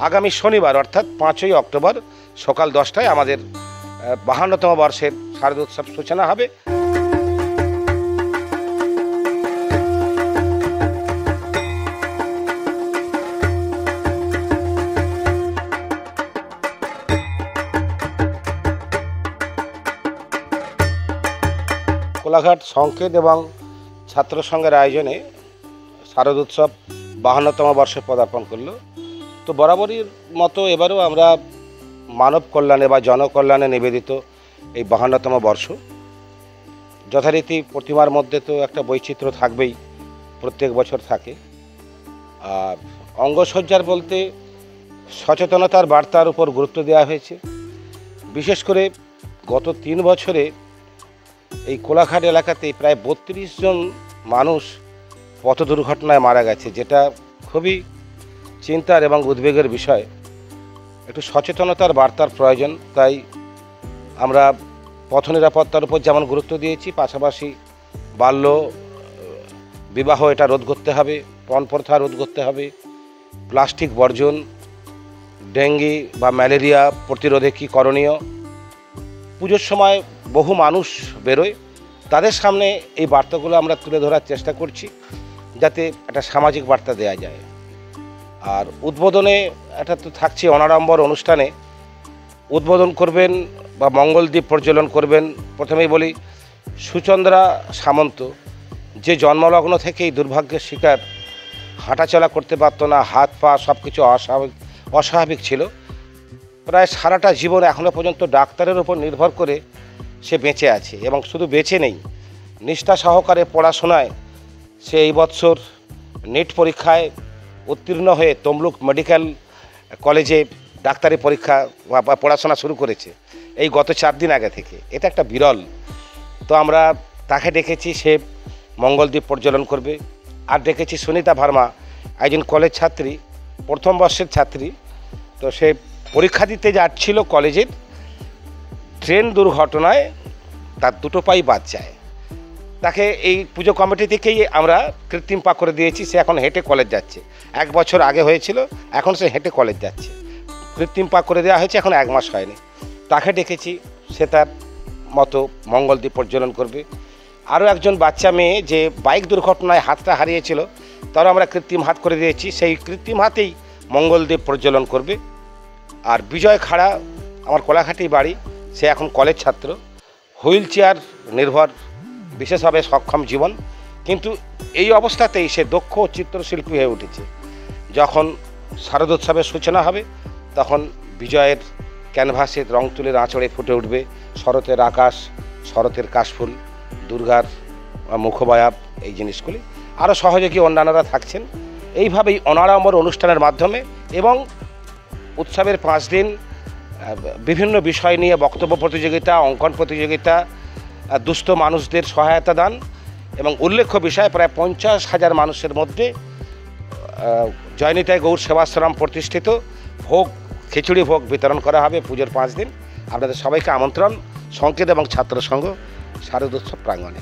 আগামী শনিবার অর্থাৎ 5ই অক্টোবর সকাল 10টায় আমাদের 52তম বর্ষের শারদোৎসব সূচনা হবে। কোলাঘাট সংকেত এবং ছাত্র সংঘের আয়োজনে শারদোৎসব 52তম বর্ষে পদার্পণ করলো। তো বরাবরই মতো এবারও আমরা মানব কল্যাণে বা জনকল্যাণে নিবেদিত এই 52তম বর্ষ। যথারীতি প্রতিমার মধ্যে তো একটা বৈচিত্র্য থাকবেই, প্রত্যেক বছর থাকে। আর অঙ্গসজ্জার বলতে সচেতনতার বার্তার উপর গুরুত্ব দেওয়া হয়েছে। বিশেষ করে গত 3 বছরে এই কোলাঘাট এলাকাতে প্রায় 32 জন মানুষ পথ দুর্ঘটনায় মারা গেছে, যেটা খুবই চিন্তার এবং উদ্বেগের বিষয়। একটু সচেতনতার বার্তার প্রয়োজন, তাই আমরা পথ নিরাপত্তার উপর যেমন গুরুত্ব দিয়েছি, পাশাপাশি বাল্য বিবাহ এটা রোধ করতে হবে, পণ প্রথা রোধ করতে হবে, প্লাস্টিক বর্জন, ডেঙ্গি বা ম্যালেরিয়া প্রতিরোধে কী করণীয়। পুজোর সময় বহু মানুষ বেরোয়, তাদের সামনে এই বার্তাগুলো আমরা তুলে ধরার চেষ্টা করছি, যাতে একটা সামাজিক বার্তা দেওয়া যায়। আর উদ্বোধনে এটা তো থাকছে অনাড়ম্বর অনুষ্ঠানে উদ্বোধন করবেন বা মঙ্গলদ্বীপ প্রজ্বলন করবেন। প্রথমেই বলি, সুচন্দ্রা সামন্ত, যে জন্মলগ্ন থেকেই দুর্ভাগ্যের শিকার, হাঁটাচলা করতে পারতো না, হাত পা সব কিছু অস্বাভাবিক ছিল। প্রায় সারাটা জীবন এখনও পর্যন্ত ডাক্তারের উপর নির্ভর করে সে বেঁচে আছে, এবং শুধু বেঁচে নেই, নিষ্ঠা সহকারে পড়াশোনায় সে এই বছর নেট পরীক্ষায় উত্তীর্ণ হয়ে তমলুক মেডিকেল কলেজে ডাক্তারি পরীক্ষা বা পড়াশোনা শুরু করেছে এই গত 4 দিন আগে থেকে। এটা একটা বিরল। তো আমরা তাকে ডেকেছি, সে মঙ্গলদ্বীপ প্রজ্বলন করবে। আর ডেকেছি সুনিতা ভার্মা, একজন কলেজ ছাত্রী, প্রথম বর্ষের ছাত্রী। তো সে পরীক্ষা দিতে যাচ্ছিল কলেজের, ট্রেন দুর্ঘটনায় তার 2টো পাই বাদ যায়। তাকে এই পুজো কমিটি থেকেই আমরা কৃত্রিম পা করে দিয়েছি, সে এখন হেঁটে কলেজ যাচ্ছে। 1 বছর আগে হয়েছিল, এখন সে হেঁটে কলেজ যাচ্ছে। কৃত্রিম পা করে দেওয়া হয়েছে, এখন 1 মাস হয়নি। তাকে ডেকেছি, সে তার মতো মঙ্গলদ্বীপ প্রজ্বলন করবে। আরও একজন বাচ্চা মেয়ে যে বাইক দুর্ঘটনায় হাতটা হারিয়েছিল, তারও আমরা কৃত্রিম হাত করে দিয়েছি, সেই কৃত্রিম হাতেই মঙ্গলদ্বীপ প্রজ্বলন করবে। আর বিজয় খাড়া, আমার কোলাঘাটেই বাড়ি, সে এখন কলেজ ছাত্র, হুইল চেয়ার নির্ভর, বিশেষভাবে সক্ষম জীবন, কিন্তু এই অবস্থাতেই সে দক্ষ চিত্রশিল্পী হয়ে উঠেছে। যখন শারদোৎসবের সূচনা হবে, তখন বিজয়ের ক্যানভাসের রং তুলির আঁচড়ে ফুটে উঠবে শরতের আকাশ, শরতের কাশফুল, দুর্গার মুখবয়াব, এই জিনিসগুলি। আরও সহযোগী অন্যান্যরা থাকছেন। এইভাবেই অনাড়ম্বর অনুষ্ঠানের মাধ্যমে এবং উৎসবের 5 দিন বিভিন্ন বিষয় নিয়ে বক্তব্য প্রতিযোগিতা, অঙ্কন প্রতিযোগিতা, দুস্থ মানুষদের সহায়তা দান, এবং উল্লেখ্য বিষয়, প্রায় 50,000 মানুষের মধ্যে জয়নিতাই গৌর সেবাশ্রম প্রতিষ্ঠিত ভোগ, খিচুড়ি ভোগ বিতরণ করা হবে পুজোর 5 দিন। আপনাদের সবাইকে আমন্ত্রণ, সংকেত এবং ছাত্র সংঘ শারদোৎসব প্রাঙ্গণে।